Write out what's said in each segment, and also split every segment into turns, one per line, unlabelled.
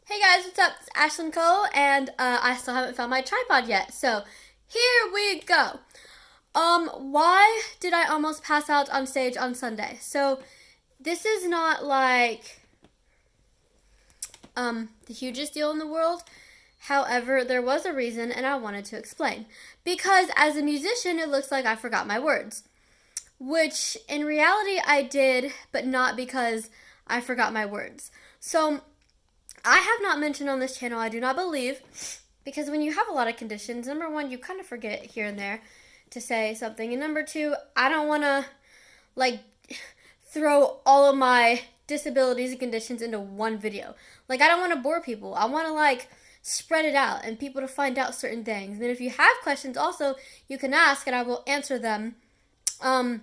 Hey guys, what's up? It's Ashlyn Cole, and I still haven't found my tripod yet. So here we go. Why did I almost pass out on stage on Sunday? So this is not like the hugest deal in the world. However, there was a reason, and I wanted to explain. Because as a musician, it looks like I forgot my words, which in reality I did, but not because I forgot my words. So I have not mentioned on this channel, I do not believe, because when you have a lot of conditions, number one, you kind of forget here and there to say something. And number two, I don't want to, like, throw all of my disabilities and conditions into one video. Like, I don't want to bore people. I want to, like, spread it out and people to find out certain things. And then if you have questions, also, you can ask and I will answer them. Um,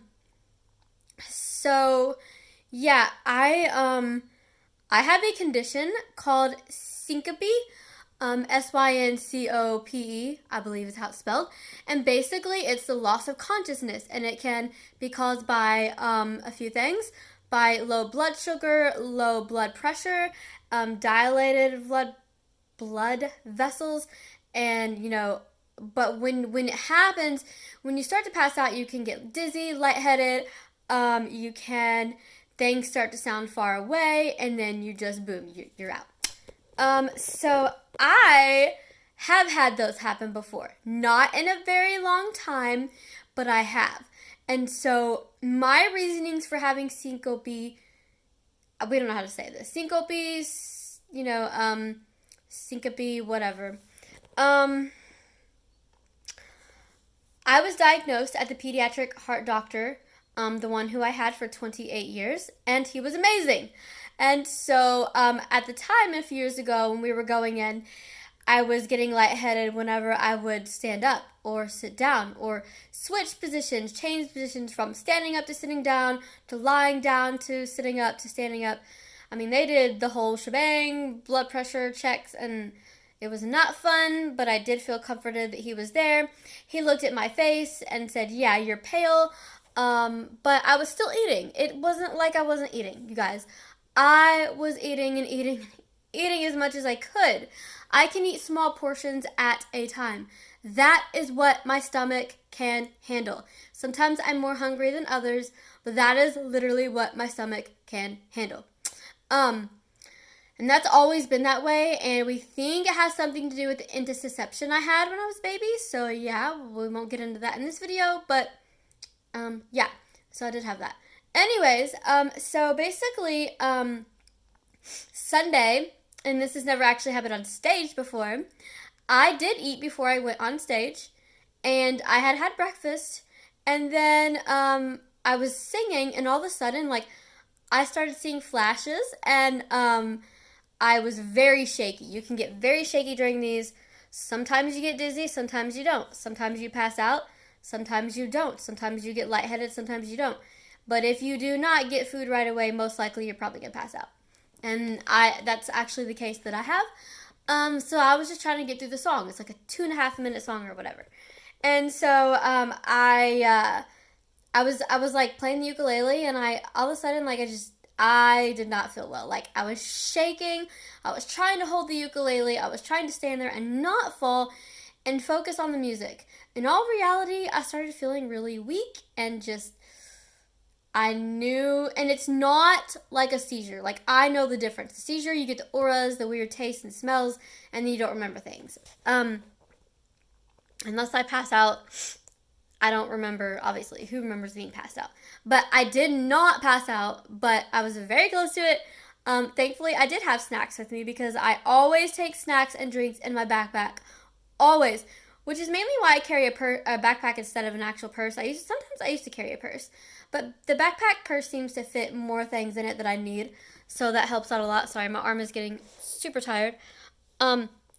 so, yeah, I have a condition called syncope, Syncope, I believe is how it's spelled. And basically, it's the loss of consciousness, and it can be caused by a few things: by low blood sugar, low blood pressure, dilated blood vessels, and But when it happens, when you start to pass out, you can get dizzy, lightheaded. You can things start to sound far away, and then you just boom, you're out. So I have had those happen before. Not in a very long time, but I have. And so my reasonings for having syncope, we don't know how to say this. Syncope, syncope, whatever. Um, I was diagnosed at the pediatric heart doctor, the one who I had for 28 years, and he was amazing. And so at the time, a few years ago, when we were going in, I was getting lightheaded whenever I would stand up or sit down or switch positions, change positions from standing up to sitting down to lying down to sitting up to standing up. I mean, they did the whole shebang, blood pressure checks, and it was not fun, but I did feel comforted that he was there. He looked at my face and said, "Yeah, you're pale." But I was still eating. It wasn't like I wasn't eating, you guys. I was eating and eating, eating as much as I could. I can eat small portions at a time. That is what my stomach can handle. Sometimes I'm more hungry than others, but that is literally what my stomach can handle. Um, and that's always been that way, and we think it has something to do with the intussusception I had when I was a baby. So yeah, we won't get into that in this video, but yeah, so I did have that. Anyways, so basically, Sunday, and this has never actually happened on stage before, I did eat before I went on stage, and I had had breakfast, and then I was singing, and all of a sudden, like, I started seeing flashes, and I was very shaky. You can get very shaky during these. Sometimes you get dizzy, sometimes you don't. Sometimes you pass out, sometimes you don't. Sometimes you get lightheaded, sometimes you don't. But if you do not get food right away, most likely you're probably gonna pass out. And that's actually the case that I have. So I was just trying to get through the song. It's like a 2.5 minute song or whatever. And so I was like playing the ukulele, and I all of a sudden, like, I did not feel well. Like, I was shaking. I was trying to hold the ukulele. I was trying to stand there and not fall and focus on the music. In all reality, I started feeling really weak and just I knew, and it's not like a seizure. Like, I know the difference. The seizure, you get the auras, the weird tastes and smells, and then you don't remember things. Unless I pass out, I don't remember, obviously. Who remembers being passed out? But I did not pass out, but I was very close to it. Thankfully, I did have snacks with me because I always take snacks and drinks in my backpack. Always. Which is mainly why I carry a backpack instead of an actual purse. Sometimes I used to carry a purse. But the backpack purse seems to fit more things in it that I need. So that helps out a lot. Sorry, my arm is getting super tired.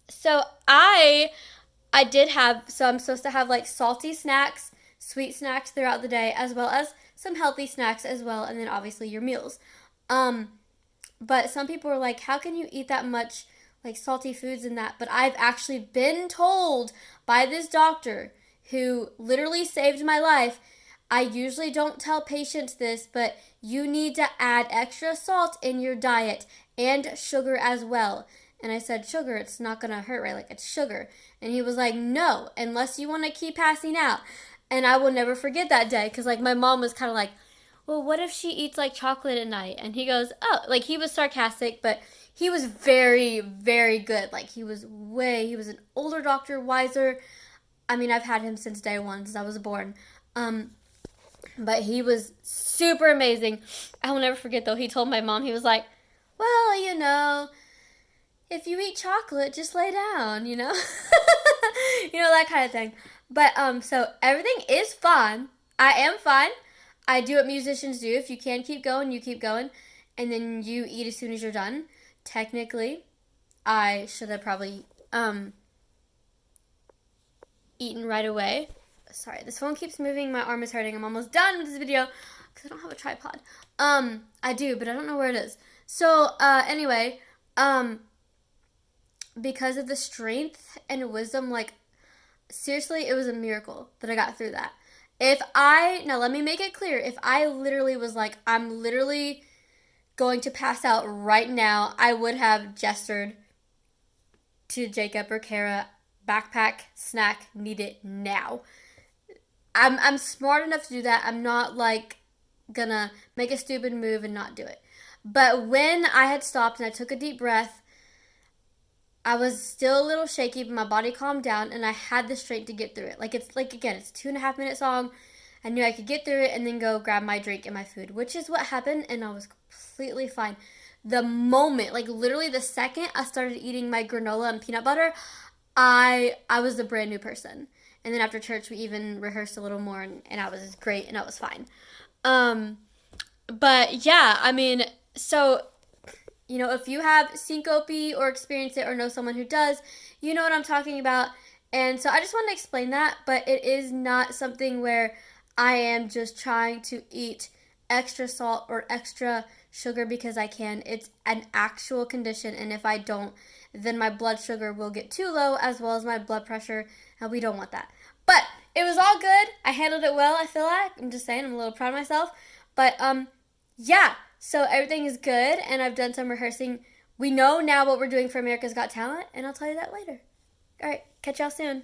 So I did have, so I'm supposed to have like salty snacks, sweet snacks throughout the day, as well as some healthy snacks as well, and then obviously your meals. But some people are like, how can you eat that much like salty foods and that? But I've actually been told by this doctor who literally saved my life. I usually don't tell patients this, but you need to add extra salt in your diet and sugar as well. And I said, sugar, it's not going to hurt, right? Like, it's sugar. And he was like, no, unless you want to keep passing out. And I will never forget that day because, like, my mom was kind of like, well, what if she eats, like, chocolate at night? And he goes, oh, like, he was sarcastic, but he was very, very good. Like, he was an older doctor, wiser. I mean, I've had him since day one, since I was born. But he was super amazing. I will never forget, though, he told my mom, he was like, well, if you eat chocolate, just lay down, that kind of thing. But so everything is fine. I am fine. I do what musicians do. If you can keep going, you keep going, and then you eat as soon as you're done. Technically, I should have probably eaten right away. Sorry, this phone keeps moving. My arm is hurting. I'm almost done with this video because I don't have a tripod. I do, but I don't know where it is. So anyway, because of the strength and wisdom, like, seriously, it was a miracle that I got through that. Now let me make it clear, if I literally was like, I'm literally going to pass out right now, I would have gestured to Jacob or Kara, backpack, snack, need it now. I'm smart enough to do that. I'm not, like, gonna make a stupid move and not do it. But when I had stopped and I took a deep breath, I was still a little shaky, but my body calmed down, and I had the strength to get through it. Like, it's, like, again, it's a 2.5-minute song. I knew I could get through it and then go grab my drink and my food, which is what happened, and I was completely fine. The moment, like, literally the second I started eating my granola and peanut butter, I was a brand new person. And then after church, we even rehearsed a little more, and I was great, and I was fine. But, yeah, I mean, so, if you have syncope or experience it or know someone who does, you know what I'm talking about. And so I just wanted to explain that, but it is not something where I am just trying to eat extra salt or extra sugar because I can. It's an actual condition, and if I don't, then my blood sugar will get too low as well as my blood pressure, and we don't want that. But it was all good. I handled it well, I feel like. I'm just saying, I'm a little proud of myself. But, yeah. So everything is good, and I've done some rehearsing. We know now what we're doing for America's Got Talent, and I'll tell you that later. All right, catch y'all soon.